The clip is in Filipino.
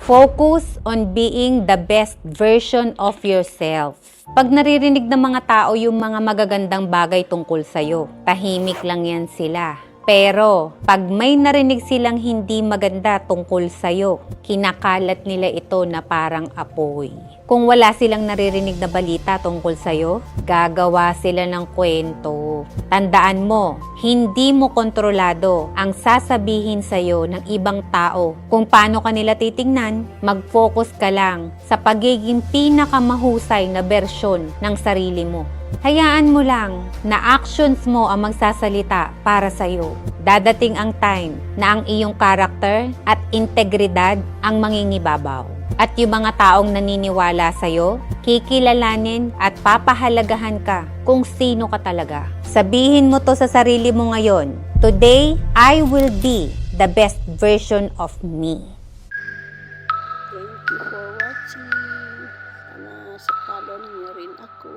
Focus on being the best version of yourself. Pag naririnig ng mga tao yung mga magagandang bagay tungkol sa'yo, tahimik lang yan sila. Pero, pag may narinig silang hindi maganda tungkol sa'yo, kinakalat nila ito na parang apoy. Kung wala silang naririnig na balita tungkol sa'yo, gagawa sila ng kwento. Tandaan mo, hindi mo kontrolado ang sasabihin sa'yo ng ibang tao. Kung paano ka nila titingnan, mag-focus ka lang sa pagiging pinakamahusay na bersyon ng sarili mo. Hayaan mo lang na actions mo ang magsasalita para sa'yo. Dadating ang time na ang iyong karakter at integridad ang mangingibabaw. At yung mga taong naniniwala sa'yo, kikilalanin at papahalagahan ka kung sino ka talaga. Sabihin mo to sa sarili mo ngayon, today, I will be the best version of me. Thank you for watching. Sana saktan niyo rin ako.